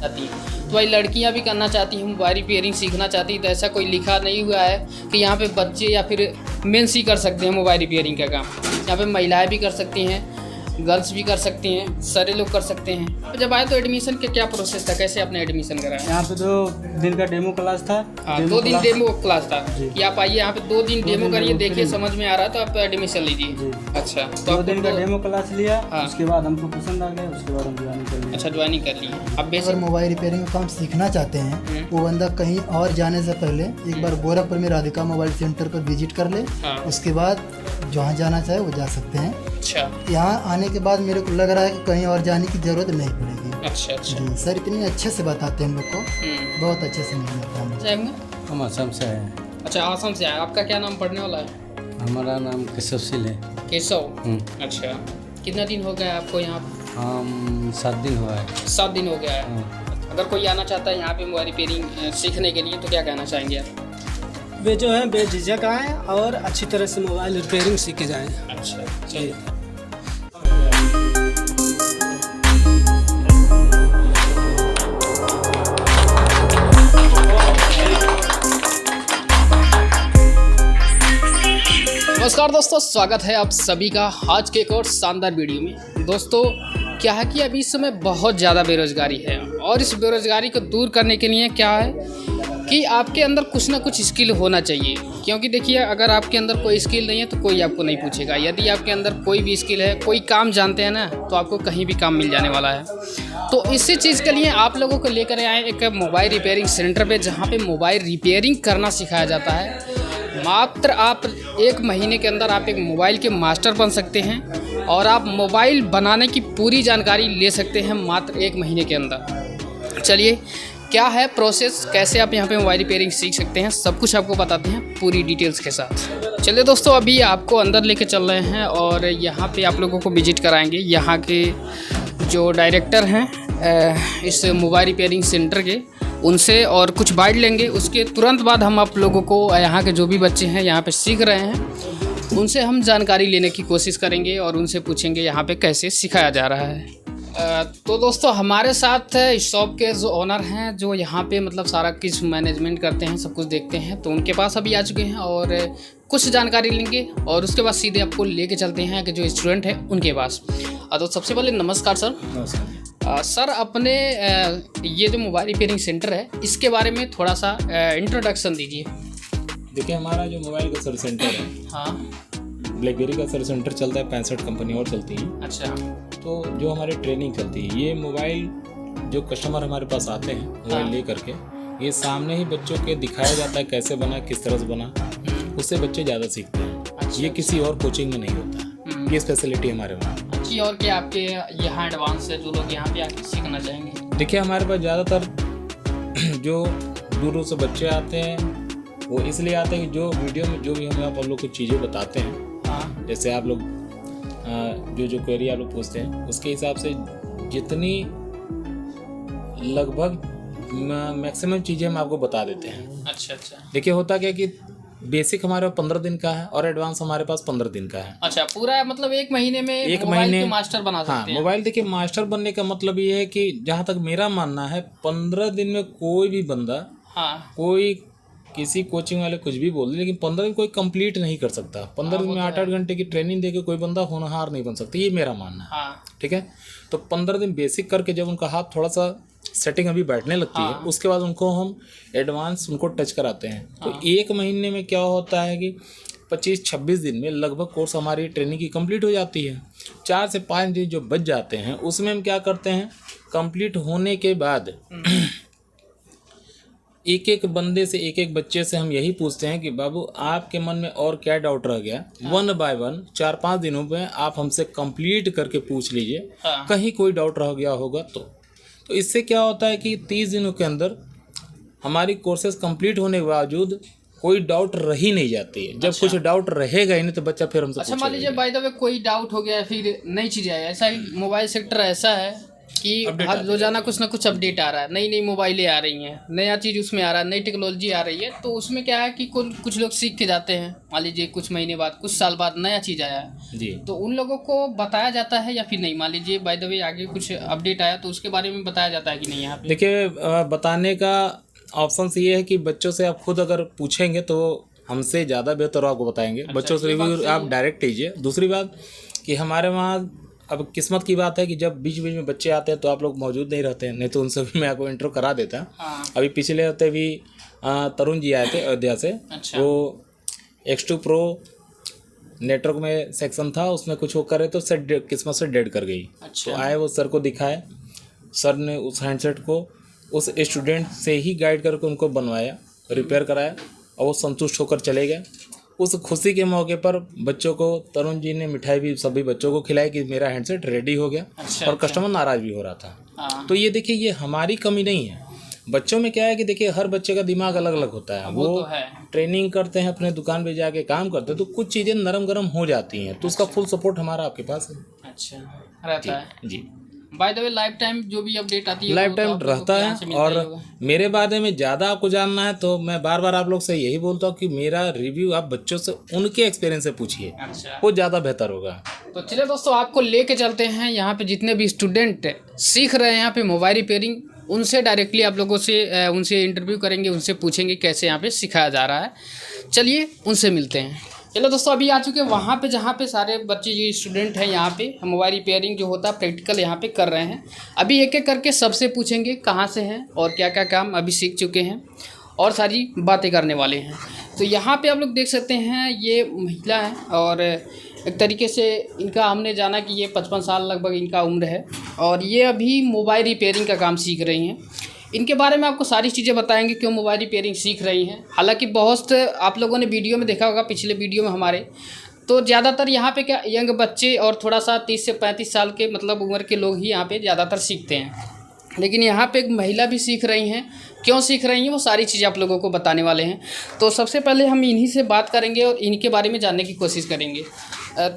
चाहती हैं। तो भाई लड़कियां भी करना चाहती हैं, मोबाइल रिपेयरिंग सीखना चाहती हैं, तो ऐसा कोई लिखा नहीं हुआ है कि यहाँ पे बच्चे या फिर मेंस ही कर सकते हैं मोबाइल रिपेयरिंग का काम। यहाँ पे महिलाएं भी कर सकती हैं, गर्ल्स भी कर सकती हैं, सारे लोग कर सकते हैं। तो जब आए तो एडमिशन का क्या प्रोसेस था, कैसे आपने एडमिशन कराया? यहाँ पे 2 दिन का डेमो क्लास था। हाँ, 2 दिन डेमो क्लास था कि आप आइए यहाँ पे 2 दिन डेमो करिए, देखिए समझ में आ रहा है तो आप एडमिशन लीजिए। अच्छा, तो 2 दिन का डेमो क्लास लिया। हाँ। उसके बाद हमको पसंद आ गया, उसके बाद हम ज्वाइनिंग कर लिए। अच्छा, ज्वाइनिंग कर लिए। अब अगर बेसिक मोबाइल रिपेयरिंग का काम सीखना चाहते हैं वो बंदा कहीं और जाने से पहले एक बार गोरखपुर में राधिका मोबाइल सेंटर पर विजिट कर ले। हाँ। उसके बाद जहाँ जाना चाहे वो जा सकते हैं। अच्छा यहाँ आने के बाद मेरे को लग रहा है कि कहीं और जाने की ज़रूरत नहीं पड़ेगी। अच्छा अच्छा। जी सर, इतनी अच्छे से बताते हैं हम लोग को, बहुत अच्छे से नहीं आता है। जाएंगे? हम असम से हैं। अच्छा, आसाम से आए। आपका क्या नाम पढ़ने वाला है? हमारा नाम केशवशील है। केशव। अच्छा, कितना दिन हो गया आपको यहाँ? हम 7 दिन हुआ है। 7 दिन हो गया है। अगर कोई आना चाहता है यहाँ पे मोबाइल रिपेयरिंग सीखने के लिए तो क्या कहना चाहेंगे आप? वे जो है बेझिझक आएँ और अच्छी तरह से मोबाइल रिपेयरिंग सीख के जाएँ। अच्छा चलिए। नमस्कार दोस्तों, स्वागत है आप सभी का आज के एक और शानदार वीडियो में। दोस्तों क्या है कि अभी इस समय बहुत ज़्यादा बेरोज़गारी है और इस बेरोज़गारी को दूर करने के लिए क्या है कि आपके अंदर कुछ ना कुछ स्किल होना चाहिए। क्योंकि देखिए, अगर आपके अंदर कोई स्किल नहीं है तो कोई आपको नहीं पूछेगा। यदि आपके अंदर कोई भी स्किल है, कोई काम जानते हैं ना, तो आपको कहीं भी काम मिल जाने वाला है। तो इसी चीज़ के लिए आप लोगों को लेकर आए एक मोबाइल रिपेयरिंग सेंटर पे, जहाँ पे मोबाइल रिपेयरिंग करना सिखाया जाता है। मात्र आप 1 महीने के अंदर आप एक मोबाइल के मास्टर बन सकते हैं और आप मोबाइल बनाने की पूरी जानकारी ले सकते हैं मात्र 1 महीने के अंदर। चलिए, क्या है प्रोसेस, कैसे आप यहाँ पे मोबाइल रिपेयरिंग सीख सकते हैं, सब कुछ आपको बताते हैं पूरी डिटेल्स के साथ। चलिए दोस्तों, अभी आपको अंदर लेके चल रहे हैं और यहाँ पे आप लोगों को विजिट कराएंगे। यहाँ के जो डायरेक्टर हैं इस मोबाइल रिपेयरिंग सेंटर के, उनसे और कुछ बाइट लेंगे। उसके तुरंत बाद हम आप लोगों को, यहाँ के जो भी बच्चे हैं यहाँ पे सीख रहे हैं, उनसे हम जानकारी लेने की कोशिश करेंगे और उनसे पूछेंगे यहाँ पे कैसे सिखाया जा रहा है। तो दोस्तों, हमारे साथ इस शॉप के जो ओनर हैं, जो यहाँ पे मतलब सारा कुछ मैनेजमेंट करते हैं, सब कुछ देखते हैं, तो उनके पास अभी आ चुके हैं और कुछ जानकारी लेंगे और उसके बाद सीधे आपको लेके चलते हैं कि जो स्टूडेंट हैं उनके पास। तो सबसे पहले नमस्कार सर। नमस्कार। सर, अपने ये जो मोबाइल रिपेयरिंग सेंटर है, इसके बारे में थोड़ा सा इंट्रोडक्शन दीजिए। देखिए, हमारा जो मोबाइल का सर्विस सेंटर है, हाँ, ब्लैकबेरी का सर्विस सेंटर चलता है, 65 कंपनी और चलती हैं। अच्छा। तो जो हमारी ट्रेनिंग चलती है, ये मोबाइल जो कस्टमर हमारे पास आते हैं मोबाइल ले करके, ये सामने ही बच्चों के दिखाया जाता है कैसे बना, किस तरह से बना, उससे बच्चे ज़्यादा सीखते हैं। अच्छा। ये किसी और कोचिंग में नहीं होता है, ये स्पेशलिटी हमारे वहाँ। अच्छी। और क्या आपके यहाँ एडवांस है, जो लोग यहाँ पे आके सीखना चाहेंगे? देखिए, हमारे पास ज़्यादातर जो दूर से बच्चे आते हैं वो इसलिए आते हैं कि जो वीडियो में जो भी हम आप लोग को चीज़ें बताते हैं, हाँ, जैसे आप लोग जो क्वेरी आप लोग पूछते हैं, उसके हिसाब से जितनी लगभग मैक्सिमम चीज़ें हम आपको बता देते हैं। अच्छा अच्छा। देखिए, होता क्या कि बेसिक हमारे पास 15 दिन का है और एडवांस हमारे पास 15 दिन का है। अच्छा, पूरा मतलब 1 महीने में एक मोबाइल महीने के मास्टर बना सकते हाँ, हैं। मोबाइल देखिए, मास्टर बनने का मतलब ये है कि जहाँ तक मेरा मानना है, 15 दिन में कोई भी बंदा, हाँ, कोई किसी कोचिंग वाले कुछ भी बोल दे, लेकिन 15 दिन कोई कंप्लीट नहीं कर सकता। 15 दिन में 8-8 घंटे की ट्रेनिंग देके कोई बंदा होनहार नहीं बन सकता, ये मेरा मानना है। हाँ, ठीक है, तो 15 दिन बेसिक करके जब उनका हाथ थोड़ा सा सेटिंग अभी बैठने लगती है, उसके बाद उनको हम एडवांस उनको टच कराते हैं। तो 1 महीने में क्या होता है कि 25-26 दिन में लगभग कोर्स हमारी ट्रेनिंग की कंप्लीट हो जाती है। 4 से 5 दिन जो बच जाते हैं, उसमें हम क्या करते हैं, कंप्लीट होने के बाद एक एक बंदे से, एक एक बच्चे से हम यही पूछते हैं कि बाबू, आपके मन में और क्या डाउट रह गया। 1 बाय 1 4-5 दिनों में आप हमसे कंप्लीट करके पूछ लीजिए। कहीं कोई डाउट रह गया होगा तो इससे क्या होता है कि 30 दिनों के अंदर हमारी कोर्सेज कंप्लीट होने के बावजूद कोई डाउट रह ही नहीं जाती है। जब कुछ डाउट रहेगा ही नहीं तो बच्चा फिर हमसे अच्छा, मान लीजिए बाय द वे कोई डाउट हो गया, फिर नई चीज़ है, ऐसा ही मोबाइल सेक्टर ऐसा है कि Update हर आते रोजाना कुछ ना कुछ अपडेट आ रहा है, नई नई मोबाइलें आ रही हैं, नया चीज़ उसमें आ रहा है, नई टेक्नोलॉजी आ रही है। तो उसमें क्या है कि कुछ लोग सीख के जाते हैं, मान लीजिए कुछ महीने बाद, कुछ साल बाद नया चीज़ आया है, जी। तो उन लोगों को बताया जाता है या फिर नहीं? मान लीजिए बाय द वे आगे कुछ अपडेट आया तो उसके बारे में बताया जाता है कि नहीं यहाँ पे? देखिए बताने का ऑप्शन ये है कि बच्चों से आप खुद अगर पूछेंगे तो हमसे ज़्यादा बेहतर आपको बताएंगे। बच्चों से ये बात रिव्यू सही आप है। डायरेक्ट लीजिए। दूसरी बात कि हमारे वहाँ अब किस्मत की बात है कि जब बीच बीच में बच्चे आते हैं तो आप लोग मौजूद नहीं रहते हैं, नहीं तो उनसे भी मैं आपको इंट्रो करा देता। हाँ। अभी पिछले हफ्ते भी तरुण जी आए थे अयोध्या से। अच्छा। वो X2 Pro नेटवर्क में सेक्शन था, उसमें कुछ वो करे तो सेट किस्मत से डेड कर गई। अच्छा। तो आए वो सर को दिखाए, सर ने उस हैंडसेट को उस स्टूडेंट से ही गाइड करके उनको बनवाया, रिपेयर कराया और वो संतुष्ट होकर चले गए। उस खुशी के मौके पर बच्चों को तरुण जी ने मिठाई भी सभी बच्चों को खिलाई कि मेरा हैंडसेट रेडी हो गया। अच्छा, और कस्टमर नाराज़ भी हो रहा था। हाँ। तो ये देखिए, ये हमारी कमी नहीं है। बच्चों में क्या है कि देखिए हर बच्चे का दिमाग अलग अलग होता है। वो तो है। ट्रेनिंग करते हैं, अपने दुकान पे जाके काम करते हैं, तो कुछ चीज़ें नरम गरम हो जाती हैं, तो उसका फुल सपोर्ट हमारा आपके पास है। अच्छा, रहता है। जी, by the way life time जो भी अपडेट आती है लाइफ वो तो टाइम आप लोगों रहता को यहाँ से है। मिलता ही और होगा। मेरे बारे में ज़्यादा आपको जानना है तो मैं बार बार आप लोग से यही बोलता हूँ कि मेरा रिव्यू आप बच्चों से उनके एक्सपीरियंस से पूछिए, अच्छा, वो ज़्यादा बेहतर होगा। तो चलिए दोस्तों, आपको लेके चलते हैं यहाँ पे जितने भी स्टूडेंट सीख रहे हैं यहाँ पे मोबाइल रिपेयरिंग, उनसे डायरेक्टली आप लोगों से उनसे इंटरव्यू करेंगे, उनसे पूछेंगे कैसे यहाँ पे सिखाया जा रहा है। चलिए उनसे मिलते हैं। चलो दोस्तों, अभी आ चुके हैं वहाँ पे जहाँ पे सारे बच्चे जो स्टूडेंट हैं यहाँ पे मोबाइल रिपेयरिंग जो होता है प्रैक्टिकल यहाँ पे कर रहे हैं। अभी एक एक करके सबसे पूछेंगे कहाँ से हैं और क्या क्या काम अभी सीख चुके हैं और सारी बातें करने वाले हैं। तो यहाँ पे आप लोग देख सकते हैं ये महिला है और एक तरीके से इनका हमने जाना कि ये 55 साल लगभग इनका उम्र है और ये अभी मोबाइल रिपेयरिंग का काम सीख रही हैं। इनके बारे में आपको सारी चीज़ें बताएंगे क्यों मोबाइल रिपेयरिंग सीख रही हैं। हालांकि बहुत आप लोगों ने वीडियो में देखा होगा, पिछले वीडियो में हमारे, तो ज़्यादातर यहाँ पे क्या यंग बच्चे और थोड़ा सा 30 से 35 साल के मतलब उम्र के लोग ही यहाँ पे ज़्यादातर सीखते हैं। लेकिन यहाँ पे एक महिला भी सीख रही हैं। क्यों सीख रही हैं वो सारी चीज़ें आप लोगों को बताने वाले हैं। तो सबसे पहले हम इन्हीं से बात करेंगे और इनके बारे में जानने की कोशिश करेंगे।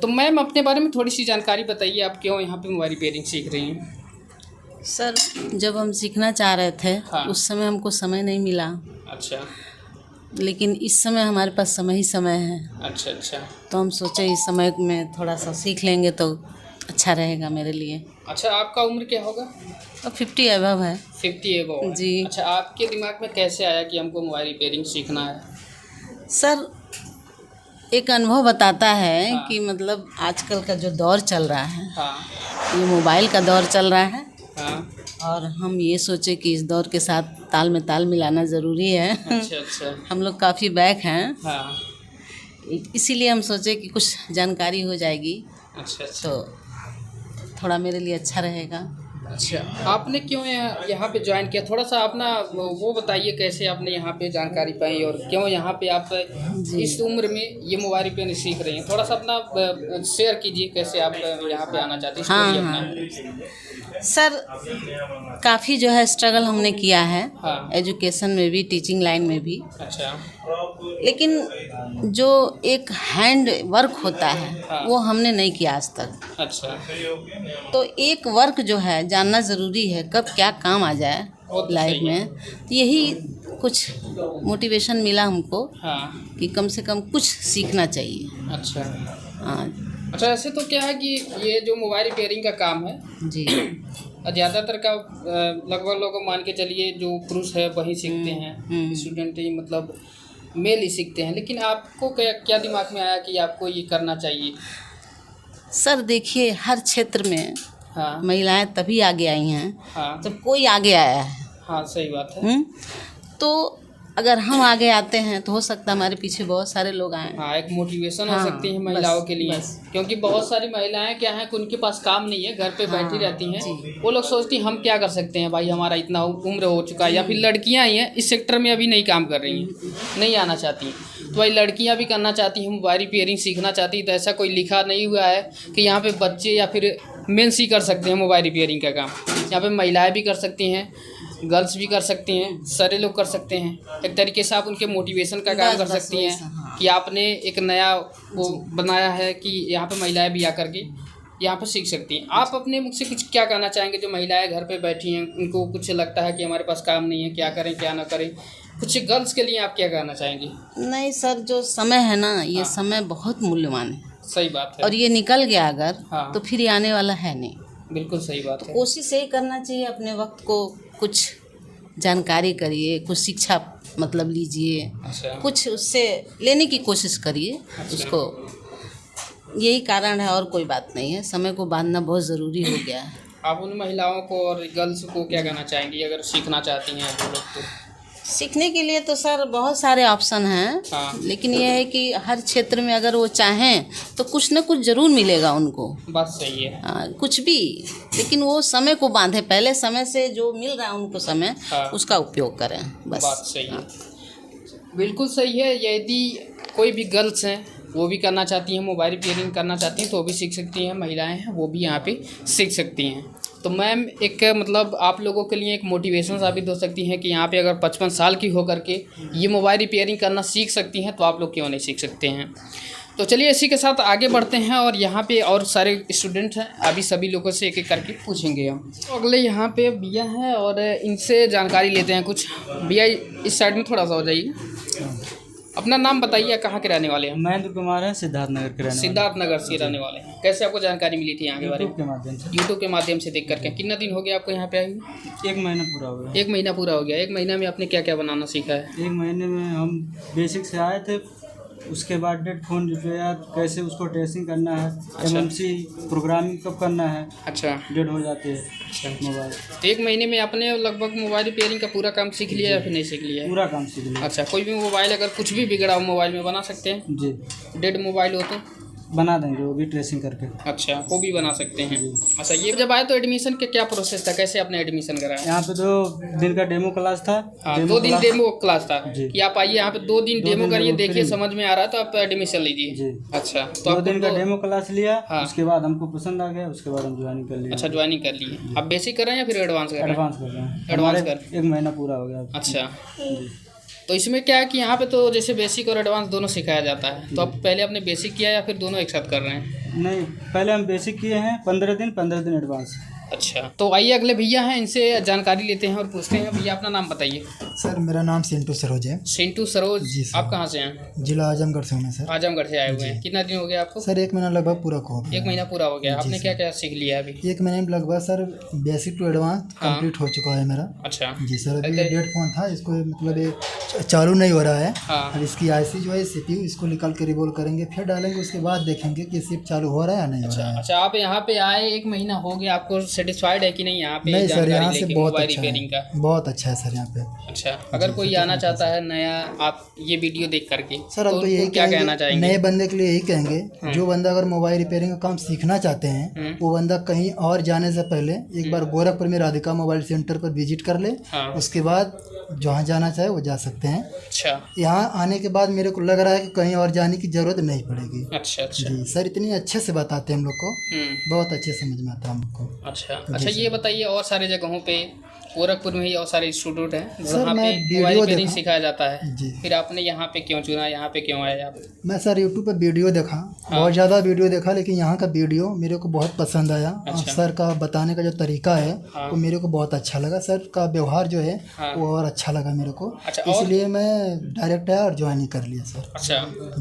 तो मैम अपने बारे में थोड़ी सी जानकारी बताइए, आप क्यों यहाँ पे मोबाइल रिपेयरिंग सीख रही हैं? सर, जब हम सीखना चाह रहे थे हाँ। उस समय हमको समय नहीं मिला, अच्छा लेकिन इस समय हमारे पास समय ही समय है। अच्छा अच्छा तो हम सोचे इस समय में थोड़ा सा सीख लेंगे तो अच्छा रहेगा मेरे लिए। अच्छा, आपका उम्र क्या होगा? अब 50 अबव है। 50 एबव जी। अच्छा, आपके दिमाग में कैसे आया कि हमको मोबाइल रिपेयरिंग सीखना है? सर, एक अनुभव बताता है हाँ। कि मतलब आजकल का जो दौर चल रहा है, हाँ ये मोबाइल का दौर चल रहा है हाँ। और हम ये सोचे कि इस दौर के साथ ताल में ताल मिलाना ज़रूरी है। अच्छा अच्छा। हम लोग काफ़ी बैक हैं, हाँ। इसीलिए हम सोचे कि कुछ जानकारी हो जाएगी अच्छा अच्छा। तो थोड़ा मेरे लिए अच्छा रहेगा। अच्छा, आपने क्यों यहाँ पे ज्वाइन किया? थोड़ा सा अपना वो बताइए, कैसे आपने यहाँ पे जानकारी पाई और क्यों यहाँ पे आप इस उम्र में ये मोबाइल रिपेयरिंग सीख रही हैं? थोड़ा सा अपना शेयर कीजिए, कैसे आप यहाँ पे आना चाहते हैं? हाँ, स्टोरी हाँ। अपना। सर, काफ़ी जो है स्ट्रगल हमने किया है, हाँ। एजुकेशन में भी, टीचिंग लाइन में भी। अच्छा लेकिन जो एक हैंड वर्क होता है हाँ। वो हमने नहीं किया आज तक। अच्छा। तो एक वर्क जो है जानना ज़रूरी है, कब क्या काम आ जाए वो तो लाइफ सही है। में। यही कुछ मोटिवेशन मिला हमको हाँ। कि कम से कम कुछ सीखना चाहिए। अच्छा हाँ अच्छा। ऐसे तो क्या है कि ये जो मोबाइल रिपेयरिंग का काम है जी। ज़्यादातर का लगभग लोग मान के चलिए जो पुरुष है वही सीखते हैं, स्टूडेंट ही मतलब मेल ही सीखते हैं। लेकिन आपको क्या दिमाग में आया कि आपको ये करना चाहिए? सर देखिए, हर क्षेत्र में हाँ महिलाएं तभी आगे आई हैं हाँ जब कोई आगे आया है। हाँ, सही बात है। तो अगर हम आगे आते हैं तो हो सकता है हमारे पीछे बहुत सारे लोग आएँ। हाँ, एक मोटिवेशन हो हाँ, सकती है महिलाओं बस, के लिए। बस। क्योंकि बहुत सारी महिलाएं क्या हैं कि उनके पास काम नहीं है, घर पे बैठी रहती हैं। वो लोग सोचती हैं हम क्या कर सकते हैं भाई, हमारा इतना उम्र हो चुका है। या फिर लड़कियां ही हैं इस सेक्टर में अभी नहीं काम कर रही हैं, नहीं आना चाहती। तो भाई लड़कियां भी करना चाहती हैं, मोबाइल रिपेयरिंग सीखना चाहती हैं। तो ऐसा कोई लिखा नहीं हुआ है कि यहाँ पे बच्चे या फिर मेंस ही कर सकते हैं मोबाइल रिपेयरिंग का काम। यहाँ पे महिलाएं भी कर सकती हैं, गर्ल्स भी कर सकती हैं, सारे लोग कर सकते हैं। एक तरीके से आप उनके मोटिवेशन का काम बस, कर बस, सकती वैसा, हैं हाँ। कि आपने एक नया वो बनाया है कि यहाँ पे महिलाएं भी आकर के यहाँ पर सीख सकती हैं। आप अपने मुख से कुछ क्या कहना चाहेंगे जो महिलाएं घर पे बैठी हैं, उनको कुछ लगता है कि हमारे पास काम नहीं है, क्या करें क्या ना करें, कुछ गर्ल्स के लिए आप क्या कहना चाहेंगे? नहीं सर, जो समय है ना, ये समय बहुत मूल्यवान है सही बात है। और ये निकल गया अगर हाँ। तो फिर ये आने वाला है नहीं। बिल्कुल सही बात है। कोशिश यही करना चाहिए, अपने वक्त को कुछ जानकारी करिए, कुछ शिक्षा मतलब लीजिए, अच्छा। कुछ उससे लेने की कोशिश करिए उसको। यही कारण है और कोई बात नहीं है। समय को बांधना बहुत ज़रूरी हो गया है। आप उन महिलाओं को और गर्ल्स को क्या कहना चाहेंगी अगर सीखना चाहती हैं वो लोग तो? सीखने के लिए तो सर बहुत सारे ऑप्शन हैं, हाँ। लेकिन यह है कि हर क्षेत्र में अगर वो चाहें तो कुछ न कुछ ज़रूर मिलेगा उनको। बात सही है। कुछ भी, लेकिन वो समय को बांधे, पहले समय से जो मिल रहा है उनको समय, हाँ। उसका उपयोग करें बस। बात सही है, बिल्कुल सही है। यदि कोई भी गर्ल्स हैं वो भी करना चाहती हैं, मोबाइल रिपेयरिंग करना चाहती हैं तो वो भी सीख सकती हैं। महिलाएं हैं वो भी यहाँ पे सीख सकती हैं। तो मैम एक मतलब आप लोगों के लिए एक मोटिवेशन साबित हो सकती है कि यहाँ पे अगर 55 साल की हो करके ये मोबाइल रिपेयरिंग करना सीख सकती हैं तो आप लोग क्यों नहीं सीख सकते हैं। तो चलिए इसी के साथ आगे बढ़ते हैं और यहाँ पे और सारे स्टूडेंट हैं, अभी सभी लोगों से एक एक करके पूछेंगे हम। तो अगले यहाँ पे भैया हैं और इनसे जानकारी लेते हैं कुछ। भैया इस साइड में थोड़ा सा हो जाइए, अपना नाम बताइए, कहाँ के रहने वाले हैं? महेंद्र कुमार है, सिद्धार्थ नगर के रहने वाले। सिद्धार्थ नगर से रहने वाले हैं। कैसे आपको जानकारी मिली थी यहाँ के बारे में? के माध्यम से। यूट्यूब के माध्यम से देख करके। कितना दिन हो गया आपको यहाँ पे आए हुए? 1 महीना पूरा हो गया। 1 महीना पूरा हो गया। 1 महीना में आपने क्या क्या बनाना सीखा है? 1 महीने में हम बेसिक से आए थे, उसके बाद डेड फोन रिपेयर कैसे उसको ट्रेसिंग करना है, एमएमसी प्रोग्रामिंग कब करना है, अच्छा। डेड हो जाते हैं मोबाइल। तो 1 महीने में आपने लगभग मोबाइल रिपेयरिंग का पूरा काम सीख लिया या फिर नहीं सीख लिया है? पूरा काम सीख लिया। अच्छा। कोई भी मोबाइल अगर कुछ भी बिगड़ा हो मोबाइल में बना सकते हैं? जी, डेड मोबाइल हो तो बना देंगे वो भी ट्रेसिंग करके। अच्छा, वो भी बना सकते हैं। अच्छा, ये जब आए तो एडमिशन के क्या प्रोसेस था, कैसे आपने एडमिशन कराया? यहाँ पे 2 दिन का डेमो क्लास था। हाँ, 2 दिन डेमो क्लास था जी। कि आप आइए यहाँ पे 2 दिन डेमो करिए, देखिए समझ में आ रहा है तो आप एडमिशन लीजिए। जी। अच्छा, तो 2 आपको दिन का डेमो क्लास लिया। हाँ। उसके बाद हमको पसंद आ गया, उसके बाद हम ज्वाइनिंग कर लिया। अच्छा, ज्वाइनिंग कर लिए। आप बेसिक कर रहे हैं या फिर एडवांस कर रहे हैं? एडवांस कर रहे हैं। एडवांस हमारे कर। 1 महीना पूरा हो गया। अच्छा, तो इसमें क्या है कि यहाँ पे तो जैसे बेसिक और एडवांस दोनों सिखाया जाता है, तो आप पहले आपने बेसिक किया या फिर दोनों एक साथ कर रहे हैं? नहीं, पहले हम बेसिक किए हैं 15 दिन एडवांस। अच्छा, तो आइए अगले भैया हैं, इनसे जानकारी लेते हैं और पूछते हैं। भैया अपना नाम बताइए। सर मेरा नाम सिंटू सरोज है। सिंटू सरोज। जी सर। आप कहाँ से हैं? जिला आजमगढ़ से हूँ मैं सर। आजमगढ़ से आए हुए हैं। कितना दिन हो गया आपको? सर 1 महीना लगभग पूरा हो गया। 1 महीना पूरा हो गया। आपने क्या क्या सीख लिया अभी? 1 महीने में लगभग sir basic to advance complete हो चुका है मेरा। अच्छा। जी सर, अभी ये डेड फोन था, इसको मतलब ये चालू नहीं हो रहा है। हाँ। अब इसकी आईसी जो है CPU, इसको निकाल के रिवोल्व करेंगे, फिर डालेंगे, उसके बाद देखेंगे कि सिप चालू हो रहा है या नहीं हो रहा है। अच्छा, आप यहाँ पे आए 1 महीना हो गया, आपको सेटिस्फाइड है कि नहीं यहाँ पे? नहीं सर, यहाँ से लेके बहुत मोबाइल अच्छा रिपेयरिंग का? है, बहुत अच्छा है सर यहाँ पे। अच्छा, अगर कोई आना चाहता है नया आप ये वीडियो देख करके सर हम तो यही उनको क्या कहना कहेंगे, चाहेंगे? नए बंदे के लिए यही कहेंगे, जो बंदा अगर मोबाइल रिपेयरिंग का काम सीखना चाहते हैं वो बंदा कहीं और जाने से पहले एक बार गोरखपुर में राधिका मोबाइल सेंटर पर विजिट कर ले। हाँ। उसके बाद जहाँ जाना चाहे वो जा सकते हैं। अच्छा यहाँ आने के बाद मेरे को लग रहा है कि कहीं और जाने की ज़रूरत नहीं पड़ेगी। अच्छा। अच्छा। जी सर, इतनी अच्छे से बताते हैं हम लोग को, हम्म। बहुत अच्छे समझ में आता है हम लोग को। अच्छा, ये बताइए और सारे जगहों पे गोरखपुर में ही और सारे इंस्टीट्यूट हैं सर, जहाँ मैं पे वीडियो मोबाइल रिपेयरिंग देखा। सिखाया जाता है, जी। फिर आपने यहाँ पे क्यों चुना, यहाँ पे क्यों आए आप? मैं सर यूट्यूब पर वीडियो देखा, बहुत ज़्यादा वीडियो देखा, लेकिन यहाँ का वीडियो मेरे को बहुत पसंद आया। और सर का बताने का जो तरीका है वो मेरे को बहुत अच्छा लगा। सर का व्यवहार जो है वो और अच्छा लगा मेरे को, अच्छा, इसलिए मैं डायरेक्ट आया और ज्वाइनिंग कर लिया सर। अच्छा,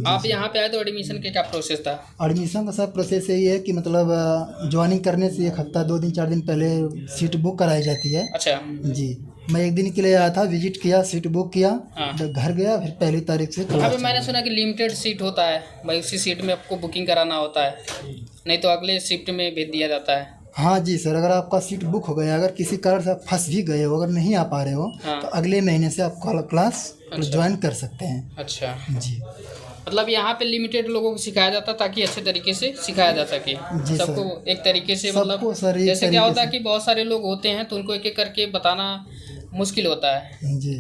आप यहाँ पे आए तो एडमिशन के क्या प्रोसेस था? एडमिशन का सर प्रोसेस यही है कि मतलब ज्वाइनिंग करने से 1 हफ्ता 2 दिन 4 दिन पहले सीट बुक कराई जाती है। अच्छा। जी, मैं 1 दिन के लिए आया था, विजिट किया, सीट बुक किया, जब घर गया फिर पहली तारीख से क्लास। अभी मैंने सुना कि लिमिटेड सीट होता है भाई, उसी सीट में आपको बुकिंग कराना होता है, नहीं तो अगले शिफ्ट में भेज दिया जाता है। हाँ जी सर, अगर आपका सीट बुक हो गया, अगर किसी कारण से आप फंस भी गए हो, अगर नहीं आ पा रहे हो तो अगले महीने से आप क्लास ज्वाइन कर सकते हैं। अच्छा जी, मतलब यहाँ पे लिमिटेड लोगों को सिखाया जाता है ताकि अच्छे तरीके से सिखाया जा सके जी सबको एक तरीके से। मतलब सबको सर एक जैसे क्या तरीके होता है कि बहुत सारे लोग होते हैं तो उनको एक एक करके बताना मुश्किल होता है। जी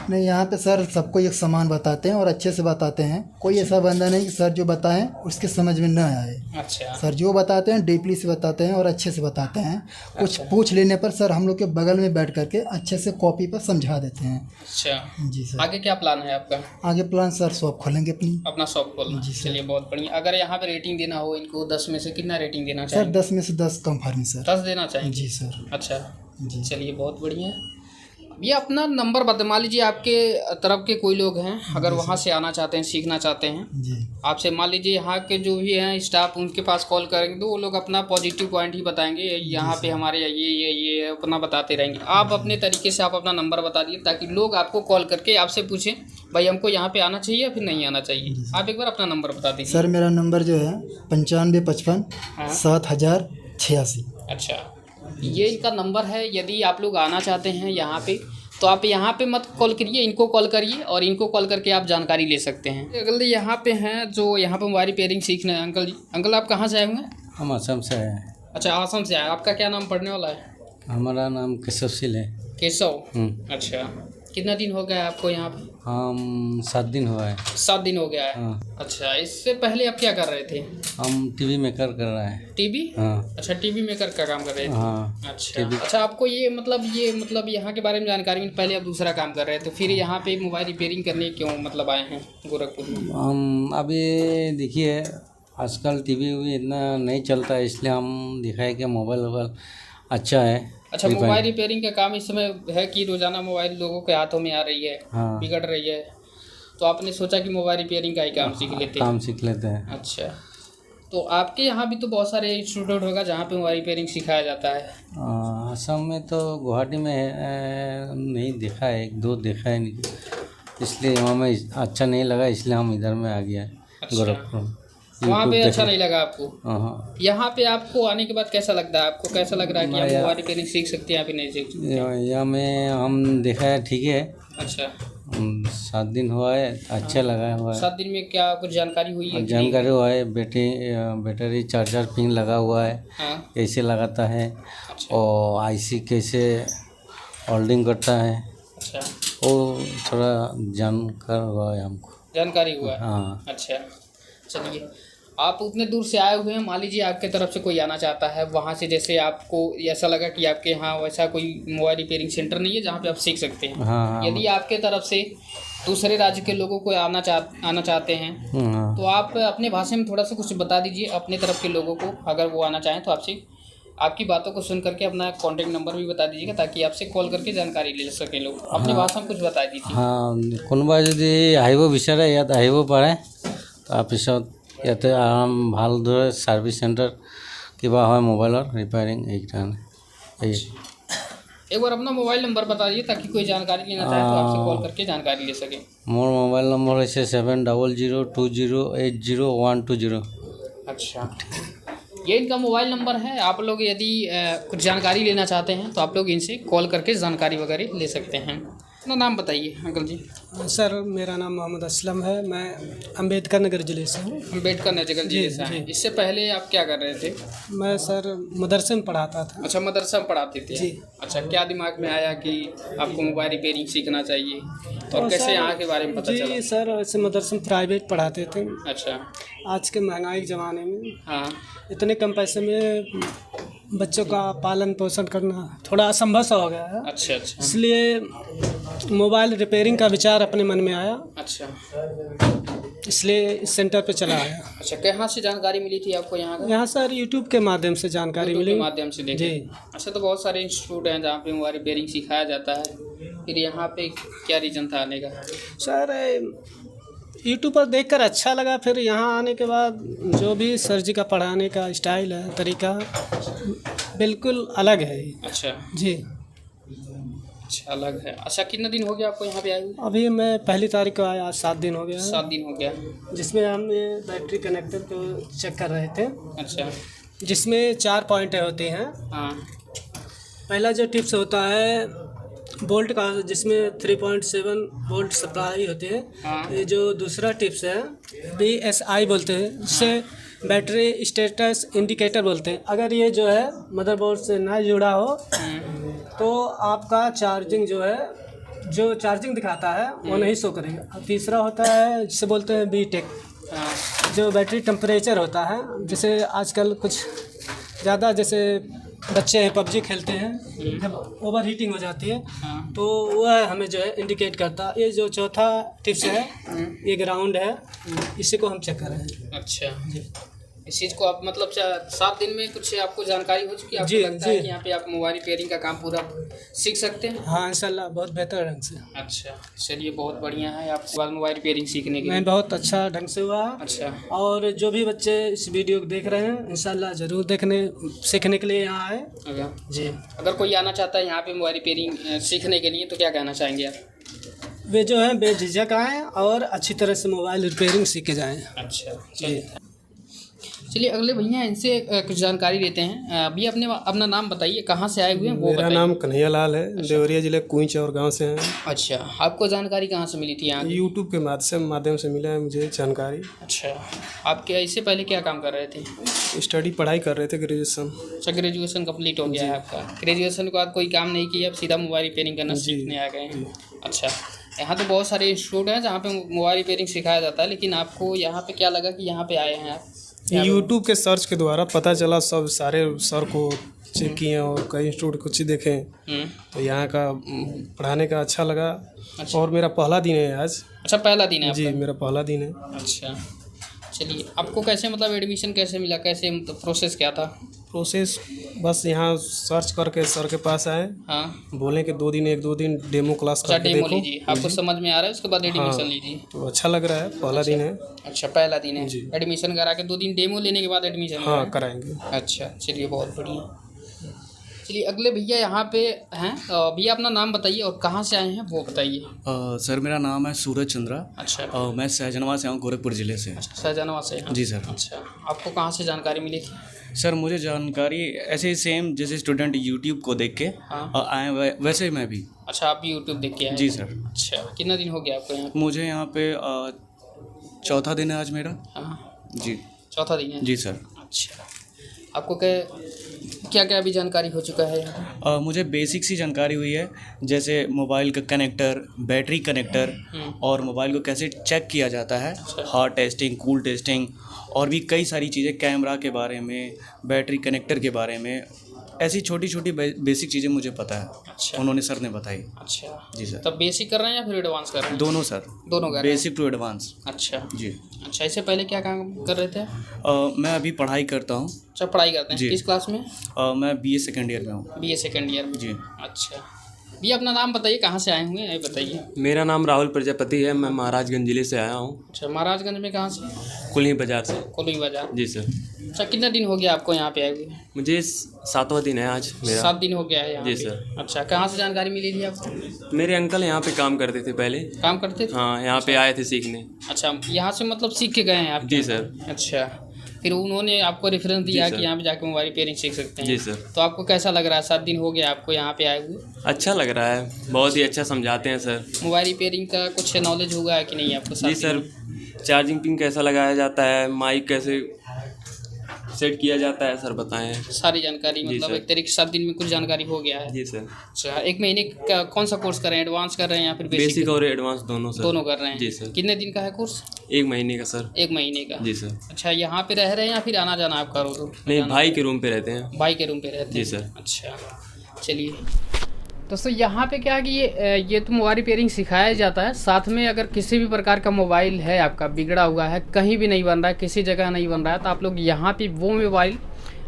नहीं, यहाँ पे सर सबको एक समान बताते हैं और अच्छे से बताते हैं। कोई ऐसा बंदा नहीं कि सर जो बताएं उसके समझ में न आए। अच्छा सर जो बताते हैं डीपली से बताते हैं और अच्छे से बताते हैं। कुछ पूछ लेने पर सर हम लोग के बगल में बैठ करके अच्छे से कॉपी पर समझा देते हैं। अच्छा, जी सर। आगे क्या प्लान है आपका? आगे प्लान सर शॉप खोलेंगे अपनी। अपना शॉप खोलना। चलिए बहुत बढ़िया। अगर यहाँ पे रेटिंग देना हो इनको 10 में से कितना रेटिंग देना सर चाहिए? 10 में से 10 कंफर्म सर। 10 देना चाहिए। जी सर। अच्छा जी। चलिए बहुत बढ़िया है। ये अपना नंबर बता, मान लीजिए आपके तरफ के कोई लोग हैं, अगर वहाँ से आना चाहते हैं, सीखना चाहते हैं जी आपसे, मान लीजिए यहाँ के जो भी हैं स्टाफ, उनके पास कॉल करेंगे तो वो लोग अपना पॉजिटिव पॉइंट ही बताएंगे, यहाँ पे हमारे ये अपना बताते रहेंगे। आप अपने तरीके से आप अपना नंबर बता दिए ताकि लोग आपको कॉल करके आपसे पूछें भाई हमको यहाँ पे आना चाहिए या फिर नहीं आना चाहिए। आप एक बार अपना नंबर बता दीजिए। सर मेरा नंबर जो है 9555 हाँ। 7086। अच्छा, ये इनका नंबर है। यदि आप लोग आना चाहते हैं यहाँ पे तो आप यहाँ पे मत कॉल करिए, इनको कॉल करिए और इनको कॉल करके आप जानकारी ले सकते हैं। अंकल जी यहाँ पे हैं जो यहाँ पे मोबाइल रिपेयरिंग सीखना है। अंकल जी, अंकल आप कहाँ से आए हुए हैं? हम असम से आए हैं। अच्छा, आसम से आए। आपका क्या नाम पढ़ने वाला है? हमारा नाम केशवशील है। केशव। अच्छा, कितना दिन हो गया है आपको यहाँ पे? हम 7 दिन हुआ है। 7 दिन हो गया है। हाँ। अच्छा, इससे पहले आप क्या कर रहे थे? हम टीवी मेकर कर रहे हैं। टीवी? हाँ। अच्छा, टीवी मेकर का काम कर रहे थे। हाँ। अच्छा अच्छा, आपको ये मतलब यहाँ के बारे में जानकारी में पहले आप दूसरा काम कर रहे थे, फिर यहाँ पे मोबाइल रिपेयरिंग करने क्यों मतलब आए हैं गोरखपुर में? हम अभी देखिए आजकल टीवी भी इतना नहीं चलता है, इसलिए हम दिखाए कि मोबाइल अच्छा है। अच्छा, मोबाइल रिपेयरिंग का काम इस समय है कि रोजाना मोबाइल लोगों के हाथों में आ रही है, हाँ। बिगड़ रही है, तो आपने सोचा कि मोबाइल रिपेयरिंग का ही काम सीख लेते हैं। काम सीख लेते हैं। अच्छा, तो आपके यहाँ भी तो बहुत सारे इंस्टीट्यूट होगा जहाँ पे मोबाइल रिपेयरिंग सिखाया जाता है। असम में तो गुवाहाटी में नहीं देखा है, 1-2 देखा है, इसलिए वहाँ में अच्छा नहीं लगा, इसलिए हम इधर में आ गया गोरखपुर। वहाँ पे अच्छा नहीं लगा आपको? हाँ। यहाँ पे आपको आने के बाद कैसा लगता है? आपको कैसा लग रहा है कि आप मोबाइल रिपेयरिंग सीख सकते हैं या फिर नहीं सीख सकते? यहाँ में हम देखा है ठीक है। अच्छा, 7 दिन हुआ है, अच्छा लगा हुआ है। 7 दिन में क्या कुछ जानकारी हुई है? जानकारी हुआ है, बैटरी चार्जर पिन लगा हुआ है, हाँ। कैसे लगाता है अच्छा। और आईसी कैसे होल्डिंग करता है, अच्छा, वो थोड़ा जानकार हुआ है हमको। जानकारी हुआ है। हाँ। अच्छा, चलिए आप उतने दूर से आए हुए हैं, मान लीजिए आपके तरफ से कोई आना चाहता है वहाँ से, जैसे आपको ऐसा लगा कि आपके यहाँ वैसा कोई मोबाइल रिपेयरिंग सेंटर नहीं है जहाँ पे आप सीख सकते हैं। हाँ। यदि आपके तरफ से दूसरे राज्य के लोगों को आना चाहते हैं हाँ। तो आप अपने भाषा में थोड़ा सा कुछ बता दीजिए अपने तरफ के लोगों को, अगर वो आना चाहें तो आपसे आपकी बातों को सुन करके अपना कॉन्टैक्ट नंबर भी बता दीजिएगा ताकि आपसे कॉल करके जानकारी ले सकें लोग। अपनी भाषा में कुछ बता दीजिए। हाँ, कोनोबा यदि আহিব বিচাৰে ইয়াত আহিব পাৰে, তাৰপিছত ইয়াতে ভালদৰে ছাৰ্ভিচ চেণ্টাৰ কিবা হয় মোবাইলৰ ৰিপেয়াৰিং এইকাৰণে। एक बार अपना मोबाइल नंबर बता दीजिए ताकि कोई जानकारी लेना चाहे तो आपसे कॉल करके जानकारी ले सके। मोर मोबाइल नंबर है 7002080120। अच्छा, ये इनका मोबाइल नंबर है। आप लोग यदि कुछ जानकारी लेना चाहते हैं तो आप लोग इनसे कॉल करके जानकारी वगैरह ले सकते हैं। अपना नाम बताइए अंकल जी। सर मेरा नाम मोहम्मद असलम है, मैं अम्बेडकर नगर ज़िले से हूँ। अम्बेडकर नगर जिले से हैं। इससे पहले आप क्या कर रहे थे? मैं सर मदरसे में पढ़ाता था। अच्छा, मदरसा में पढ़ाते थे। जी। अच्छा, क्या दिमाग में आया कि आपको मोबाइल रिपेयरिंग सीखना चाहिए और कैसे यहाँ के बारे में पता चला? जी सर, ऐसे मदरसे में प्राइवेट पढ़ाते थे। अच्छा। आज के महंगाई के ज़माने में हाँ। इतने कम पैसे में बच्चों का पालन पोषण करना थोड़ा असंभव सा हो गया है। अच्छा अच्छा। इसलिए मोबाइल रिपेयरिंग का विचार अपने मन में आया, अच्छा, इसलिए इस सेंटर पे चला आया। अच्छा, कहाँ से जानकारी मिली थी आपको यहाँ का? यहाँ सर यूट्यूब के माध्यम से जानकारी यूट्यूब मिली। के माध्यम से देखे। जी। अच्छा, तो बहुत सारे इंस्टीट्यूट हैं जहाँ पे मोबाइल रिपेयरिंग सिखाया जाता है, फिर यहाँ पे क्या रीज़न था आने का? सर यूट्यूब पर देखकर अच्छा लगा, फिर यहाँ आने के बाद जो भी सर जी का पढ़ाने का स्टाइल है, तरीका बिल्कुल अलग है। अच्छा जी। अच्छा, अलग है। अच्छा, कितना दिन हो गया आपको यहाँ पे आए हुए? अभी मैं 1 तारीख को आया, आज 7 दिन हो गया है। 7 दिन हो गया। जिसमें हम ये बैटरी कनेक्टर को चेक कर रहे थे। अच्छा। जिसमें 4 पॉइंटें होती हैं। हाँ। पहला जो टिप्स होता है वोल्ट का, जिसमें 3.7 वोल्ट सप्लाई होती है। हाँ। ये जो दूसरा टिप्स है BSI बोलते हैं, जिसे बैटरी स्टेटस इंडिकेटर बोलते हैं। अगर ये जो है मदरबोर्ड से ना जुड़ा हो तो आपका चार्जिंग जो है जो चार्जिंग दिखाता है वो नहीं शो करेगा। और तीसरा होता है जिसे बोलते हैं बीटेक, जो बैटरी टेम्परेचर होता है। जैसे आजकल कुछ ज़्यादा जैसे बच्चे हैं पबजी खेलते हैं, जब ओवर हीटिंग हो जाती है तो वह हमें जो है इंडिकेट करता है। ये जो चौथा टिप्स है ये ग्राउंड है, इसी को हम चेक कर रहे हैं। अच्छा जी, इस चीज़ को आप मतलब 7 दिन में कुछ आपको जानकारी हो चुकी है? आपको जी, लगता है कि यहाँ पे आप मोबाइल रिपेयरिंग का काम पूरा सीख सकते हैं? हाँ इंशाल्लाह बहुत बेहतर ढंग से। अच्छा, चलिए बहुत बढ़िया है आपके बाद मोबाइल रिपेयरिंग सीखने के लिए। नहीं, बहुत अच्छा ढंग से हुआ। अच्छा, और जो भी बच्चे इस वीडियो को देख रहे हैं इंशाल्लाह ज़रूर सीखने के लिए यहाँ आए जी। अगर कोई आना चाहता है यहाँ पे मोबाइल रिपेयरिंग सीखने के लिए तो क्या कहना चाहेंगे आप? वे जो है बेझिझक आएँ और अच्छी तरह से मोबाइल रिपेयरिंग सीख के जाएँ। अच्छा चलिए अगले भैया इनसे कुछ जानकारी लेते हैं। अभी अपना नाम बताइए, कहाँ से आए हुए हैं वो मेरा बताइए। नाम कन्हैया लाल है, देवरिया जिले कुंच और गांव से हैं। अच्छा, आपको जानकारी कहाँ से मिली थी यहाँ की? यूट्यूब के माध्यम से मिला है मुझे जानकारी। अच्छा, आप क्या इससे पहले क्या काम कर रहे थे? स्टडी पढ़ाई कर रहे थे, ग्रेजुएशन। अच्छा, ग्रेजुएशन कंप्लीट हो गया है आपका। ग्रेजुएशन के बाद कोई काम नहीं किया, अब सीधा मोबाइल रिपेयरिंग करना सीखने आ गए हैं। अच्छा, यहाँ तो बहुत सारे इंस्टीट्यूट हैं जहाँ पे मोबाइल रिपेयरिंग सिखाया जाता है, लेकिन आपको यहाँ पे क्या लगा कि यहाँ पे आए हैं आप? यूट्यूब के सर्च के द्वारा पता चला, सब सारे सर को चेक किए और कई इंस्टीट्यूट कुछ देखें तो यहाँ का पढ़ाने का अच्छा लगा। और मेरा पहला दिन है आज। अच्छा, पहला दिन है जी, आपका? मेरा पहला दिन है। अच्छा, चलिए आपको कैसे मतलब एडमिशन कैसे मिला, कैसे मतलब प्रोसेस क्या था? प्रोसेस बस यहाँ सर्च करके सर के पास आए, हाँ, बोले कि 1-2 दिन डेमो क्लास अच्छा करके डेमो देखो। लीजिए, आपको समझ में आ रहा है उसके बाद एडमिशन लीजिए। तो अच्छा लग रहा है, पहला दिन है। अच्छा, पहला दिन है, जी। एडमिशन करा के 2 दिन डेमो लेने के बाद एडमिशन? हाँ, कराएंगे। अच्छा, चलिए बहुत बढ़िया। चलिए अगले भैया यहाँ पे हैं। भैया अपना नाम बताइए और कहाँ से आए हैं वो बताइए। सर मेरा नाम है सूरज चंद्रा। अच्छा, मैं सहजनवा से हूँ, गोरखपुर ज़िले से। शाहजहानाबाद से? जी सर। अच्छा, आपको कहाँ से जानकारी मिली थी? सर मुझे जानकारी ऐसे ही सेम जैसे स्टूडेंट यूट्यूब को देख के आए वैसे ही मैं भी। अच्छा, आप भी यूट्यूब देख के आए? जी सर। अच्छा, कितना दिन हो गया आपको यहाँ? मुझे यहाँ पे चौथा दिन है आज मेरा। हाँ, जी, चौथा दिन है। जी सर। अच्छा, आपको क्या क्या अभी जानकारी हो चुका है यहाँ? मुझे बेसिक सी जानकारी हुई है, जैसे मोबाइल का कनेक्टर, बैटरी कनेक्टर और मोबाइल को कैसे चेक किया जाता है, हार्ड टेस्टिंग, कूल टेस्टिंग और भी कई सारी चीज़ें, कैमरा के बारे में, बैटरी कनेक्टर के बारे में, ऐसी छोटी छोटी बेसिक चीज़ें मुझे पता है। अच्छा, उन्होंने सर ने बताई। अच्छा जी सर। तब बेसिक कर रहे हैं या फिर एडवांस कर रहे हैं? दोनों सर, दोनों कर रहे हैं। Basic to advance. अच्छा जी। अच्छा, इससे पहले क्या काम कर रहे थे? मैं अभी पढ़ाई करता हूँ। अच्छा, पढ़ाई करते हैं? जी। किस क्लास में? मैं BA सेकेंड ईयर में हूँ। BA सेकेंड ईयर में? जी। अच्छा, भैया अपना नाम बताइए, कहाँ से आए हुए हैं ये बताइए। मेरा नाम राहुल प्रजापति है, मैं महाराजगंज जिले से आया हूँ। अच्छा, महाराजगंज में कहाँ से? कुल्ही बाजार से। कुल्ही बाजार? जी सर। अच्छा, कितना दिन हो गया आपको यहाँ पे आए हुए? मुझे 7वां दिन है आज मेरा। 7 दिन हो गया है यहाँ जी पे? सर। अच्छा, कहाँ से जानकारी मिली थी आपको? मेरे अंकल यहाँ पे काम करते थे पहले। काम करते थे? हाँ, यहाँ पे आए थे सीखने। अच्छा, यहाँ से मतलब सीख के गए हैं आप? जी सर। अच्छा, फिर उन्होंने आपको रेफरेंस दिया जी कि सर। यहाँ पे जाके मोबाइल रिपेयरिंग सीख सकते हैं? जी सर। तो आपको कैसा लग रहा है, 7 दिन हो गया आपको यहाँ पे आए हुए? अच्छा लग रहा है, बहुत ही अच्छा समझाते हैं सर। मोबाइल रिपेयरिंग का कुछ नॉलेज होगा है कि नहीं आपको? जी सर, चार्जिंग पिन कैसा लगाया जाता है, माइक कैसे सेट किया जाता है सर बताएं। सारी जानकारी जी मतलब सर। एक तरीके से 7 दिन में कुछ जानकारी हो गया है? जी सर। अच्छा, 1 महीने का कौन सा कोर्स कर रहे हैं, एडवांस कर रहे हैं या फिर बेसिक और एडवांस दोनों सर। दोनों कर रहे हैं? जी सर। कितने दिन का है कोर्स? 1 महीने का सर। 1 महीने का? जी सर। अच्छा, यहाँ पे रह रहे हैं या फिर आना जाना आपका रोज? नहीं, भाई के रूम पे रहते हैं। भाई के रूम पे रहते हैं? जी सर। अच्छा, चलिए दोस्तों, यहाँ पे क्या है कि ये तो मोबाइल रिपेयरिंग सिखाया जाता है, साथ में अगर किसी भी प्रकार का मोबाइल है आपका बिगड़ा हुआ है, कहीं भी नहीं बन रहा है, किसी जगह नहीं बन रहा है, तो आप लोग यहाँ पे वो मोबाइल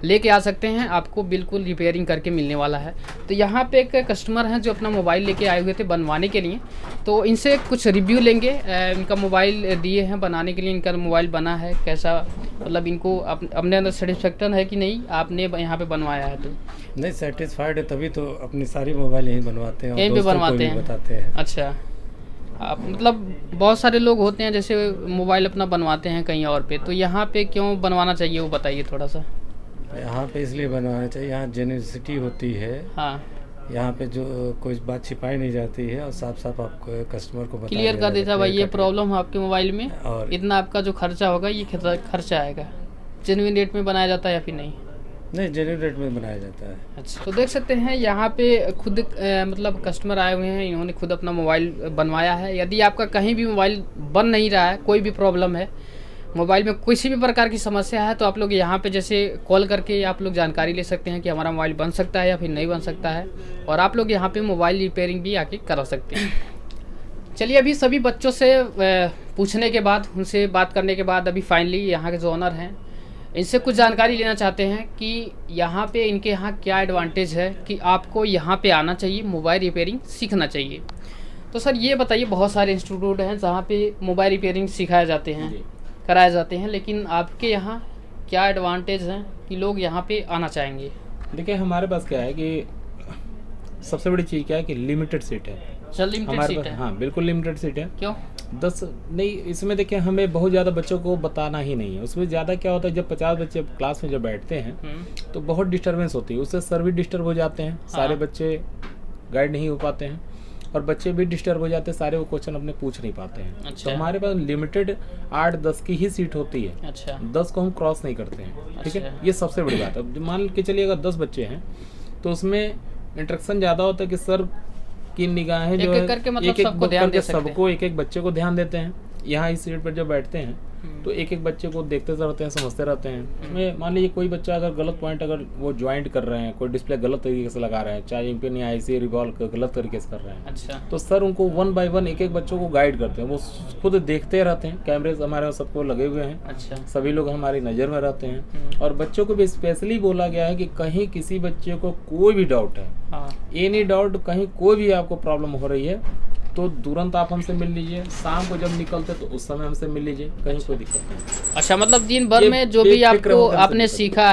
लेके आ सकते हैं, आपको बिल्कुल रिपेयरिंग करके मिलने वाला है। तो यहाँ पे एक कस्टमर हैं जो अपना मोबाइल लेके आए हुए थे बनवाने के लिए, तो इनसे कुछ रिव्यू लेंगे। इनका मोबाइल दिए हैं बनाने के लिए, इनका मोबाइल बना है कैसा, मतलब इनको अपने अंदर सेटिस्फेक्शन है कि नहीं आपने यहाँ पे बनवाया है? तो नहीं, सेटिस्फाइड है तभी तो अपनी सारी मोबाइल यहीं बनवाते हैं, यहीं पे बनवाते हैं, बताते हैं। अच्छा, आप मतलब बहुत सारे लोग होते हैं जैसे मोबाइल अपना बनवाते हैं कहीं और पे, तो यहाँ पे क्यों बनवाना चाहिए वो बताइए थोड़ा सा। यहाँ पे इसलिए बनवाना चाहिए, यहाँ जेन्युइनिटी होती है। हाँ, यहाँ पे जो कोई बात छिपाई नहीं जाती है और साफ साफ आपको कस्टमर को क्लियर कर देता भाई ये प्रॉब्लम है आपके मोबाइल में, और इतना आपका जो खर्चा होगा ये खर्चा आएगा। जेन्युइन रेट में बनाया जाता है या फिर नहीं? नहीं, जेन्युइन रेट में बनाया जाता है। अच्छा, तो देख सकते हैं यहाँ पे खुद मतलब कस्टमर आए हुए हैं, इन्होंने खुद अपना मोबाइल बनवाया है। यदि आपका कहीं भी मोबाइल बन नहीं रहा है, कोई भी प्रॉब्लम है, मोबाइल में किसी भी प्रकार की समस्या है, तो आप लोग यहाँ पे जैसे कॉल करके आप लोग जानकारी ले सकते हैं कि हमारा मोबाइल बन सकता है या फिर नहीं बन सकता है, और आप लोग यहाँ पे मोबाइल रिपेयरिंग भी आके करा सकते हैं। चलिए, अभी सभी बच्चों से पूछने के बाद, उनसे बात करने के बाद, अभी फाइनली यहाँ के जो ओनर हैं इनसे कुछ जानकारी लेना चाहते हैं कि यहाँ पे इनके यहाँ क्या एडवांटेज है कि आपको यहाँ पे आना चाहिए, मोबाइल रिपेयरिंग सीखना चाहिए। तो सर ये बताइए, बहुत सारे इंस्टीट्यूट हैं जहाँ पे मोबाइल रिपेयरिंग सिखाए जाते हैं, कराए जाते हैं, लेकिन आपके यहाँ क्या एडवांटेज हैं कि लोग यहाँ पे आना चाहेंगे? देखिए, हमारे पास क्या है कि सबसे बड़ी चीज़ क्या है कि लिमिटेड सीट है। लिमिटेड सीट है? हाँ, बिल्कुल लिमिटेड सीट है। क्यों? 10 नहीं, इसमें देखिए हमें बहुत ज़्यादा बच्चों को बताना ही नहीं है। उसमें ज़्यादा क्या होता है, जब 50 बच्चे क्लास में जब बैठते हैं तो बहुत डिस्टर्बेंस होती है, उससे सर भी डिस्टर्ब हो जाते हैं, सारे बच्चे गाइड नहीं हो पाते हैं, और बच्चे भी डिस्टर्ब हो जाते हैं, सारे वो क्वेश्चन अपने पूछ नहीं पाते हैं। अच्छा। तो हमारे पास लिमिटेड 8-10 की ही सीट होती है। अच्छा। 10 को हम क्रॉस नहीं करते हैं। ठीक है, अच्छा। ये सबसे बड़ी बात है। मान के चलिए अगर 10 बच्चे हैं तो उसमें इंटरेक्शन ज़्यादा होता है कि सर की निगाहें जो है करके मतलब एक-एक सबको ध्यान दे सकते हैं। सबको एक-एक बच्चे को ध्यान देते हैं। यहाँ इस सीट पर जब बैठते हैं तो एक-एक बच्चे को देखते रहते हैं, समझते रहते हैं। उसमें मान लीजिए कोई बच्चा अगर गलत पॉइंट अगर वो ज्वाइंट कर रहे हैं, कोई डिस्प्ले गलत तरीके से लगा रहे हैं, चाहे पिन या IC रिवॉल्व गलत तरीके से कर रहे हैं, अच्छा, तो सर उनको 1 बाय 1 एक-एक बच्चों को गाइड करते हैं। वो खुद देखते रहते हैं, कैमरे हमारे यहाँ सबको लगे हुए हैं। अच्छा। सभी लोग हमारी नज़र में रहते हैं, और बच्चों को भी स्पेशली बोला गया है कि कहीं किसी बच्चे को कोई भी डाउट है, एनी डाउट, कहीं कोई भी आपको प्रॉब्लम हो रही है तो तुरंत आप हमसे मिल लीजिए। शाम को जब निकलते तो उस समय हमसे मिल लीजिए, कहीं कोई दिक्कत नहीं। अच्छा, मतलब दिन भर में जो भी आपको आपने सीखा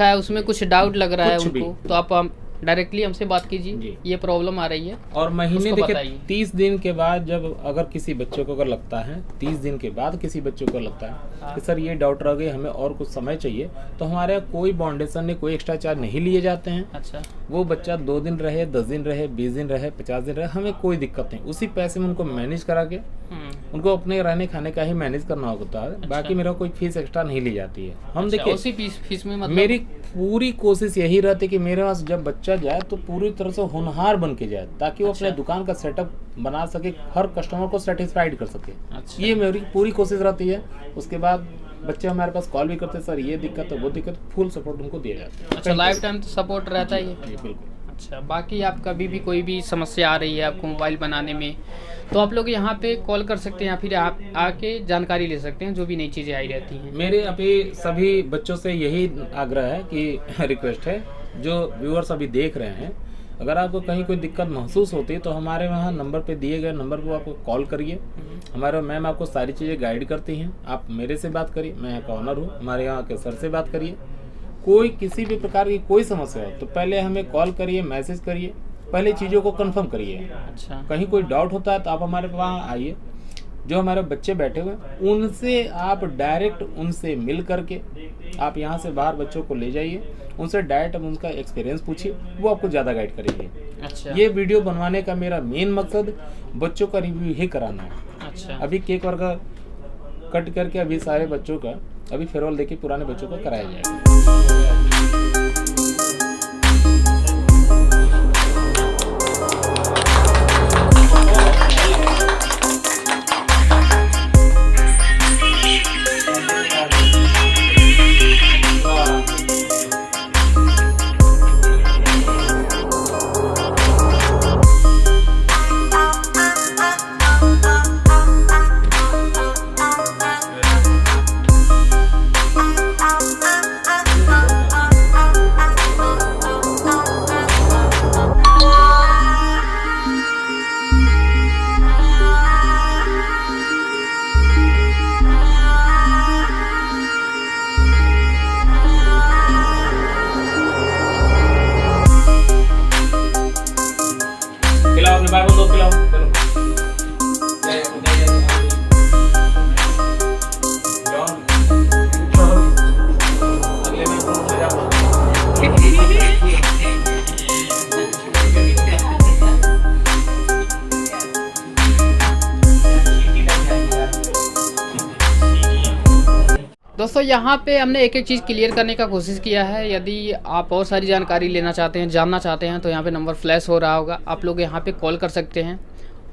है उसमें कुछ डाउट लग रहा है उनको, तो आप डायरेक्टली हमसे बात कीजिए, ये प्रॉब्लम आ रही है। और महीने देखिए 30 दिन के बाद जब अगर किसी बच्चे को अगर लगता है, 30 दिन के बाद किसी बच्चे को लगता है कि सर ये डाउट रह गए, हमें और कुछ समय चाहिए, तो हमारे यहाँ कोई बाउंडेशन नहीं, कोई एक्स्ट्रा चार्ज नहीं लिए जाते हैं। अच्छा। वो बच्चा 2 दिन रहे, 10 दिन रहे, 20 दिन रहे, 50 दिन रहे, हमें कोई दिक्कत नहीं। उसी पैसे में उनको मैनेज करा के उनको अपने रहने खाने का ही मैनेज करना होता है। अच्छा। बाकी मेरा कोई फीस एक्स्ट्रा नहीं ली जाती है। हम अच्छा, देखिए उसी फीस में मतलब मेरी पूरी कोशिश यही रहती है कि मेरे पास जब बच्चा जाए तो पूरी तरह से होनहार बन के जाए, ताकि वो अपने दुकान का सेटअप बना सके, हर कस्टमर को सेटिस्फाइड कर सके। अच्छा। ये मेरी पूरी कोशिश रहती है। उसके बाद बच्चे हमारे पास कॉल भी करते हैं, सर ये दिक्कत है, वो दिक्कत, फुल सपोर्ट उनको दिया जाता है। अच्छा, लाइफ टाइम सपोर्ट रहता है ये? जी बिल्कुल। अच्छा, बाकी आप कभी भी कोई भी समस्या आ रही है आपको मोबाइल बनाने में, तो आप लोग यहाँ पे कॉल कर सकते हैं या फिर आप आके जानकारी ले सकते हैं, जो भी नई चीज़ें आई रहती हैं। मेरे अभी सभी बच्चों से यही आग्रह है कि रिक्वेस्ट है, जो व्यूअर्स अभी देख रहे हैं, अगर आपको कहीं कोई दिक्कत महसूस होती है तो हमारे वहाँ नंबर पे दिए गए नंबर पर आपको कॉल करिए। हमारे मैम आपको सारी चीज़ें गाइड करती हैं। आप मेरे से बात करिए, मैं यहाँ का ऑनर हूँ, हमारे यहाँ के सर से बात करिए। कोई किसी भी प्रकार की कोई समस्या हो तो पहले हमें कॉल करिए, मैसेज करिए, पहले चीज़ों को कंफर्म करिए। अच्छा। कहीं कोई डाउट होता है तो आप हमारे वहाँ आइए। जो हमारे बच्चे बैठे हुए हैं उनसे आप डायरेक्ट उनसे मिल करके आप यहाँ से बाहर बच्चों को ले जाइए, उनसे डायरेक्ट अब उनका एक्सपीरियंस पूछिए, वो आपको ज़्यादा गाइड करेंगे। अच्छा। ये वीडियो बनवाने का मेरा मेन मकसद बच्चों का रिव्यू ही कराना है। अच्छा। अभी केक वर्क कट करके अभी सारे बच्चों का अभी फेयरवेल देके पुराने बच्चों को कराया जाएगा। दोस्तों यहाँ पे हमने एक एक चीज़ क्लियर करने का कोशिश किया है। यदि आप और सारी जानकारी लेना चाहते हैं, जानना चाहते हैं, तो यहाँ पे नंबर फ्लैश हो रहा होगा, आप लोग यहाँ पे कॉल कर सकते हैं।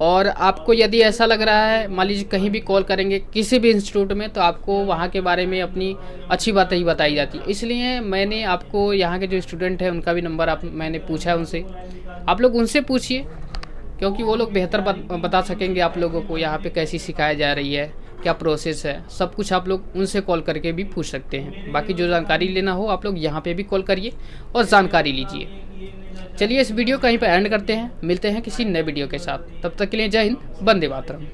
और आपको यदि ऐसा लग रहा है, मान लीजिए कहीं भी कॉल करेंगे किसी भी इंस्टीट्यूट में, तो आपको वहाँ के बारे में अपनी अच्छी बातें ही बताई जाती है। इसलिए मैंने आपको यहाँ के जो स्टूडेंट हैं उनका भी नंबर मैंने पूछा है उनसे, आप लोग उनसे पूछिए, क्योंकि वो लोग बेहतर बता सकेंगे आप लोगों को यहाँ पे कैसी सिखाई जा रही है, क्या प्रोसेस है, सब कुछ आप लोग उनसे कॉल करके भी पूछ सकते हैं। बाकी जो जानकारी लेना हो आप लोग यहाँ पे भी कॉल करिए और जानकारी लीजिए। चलिए इस वीडियो कहीं पर एंड करते हैं, मिलते हैं किसी नए वीडियो के साथ। तब तक के लिए जय हिंद, वंदे मातरम।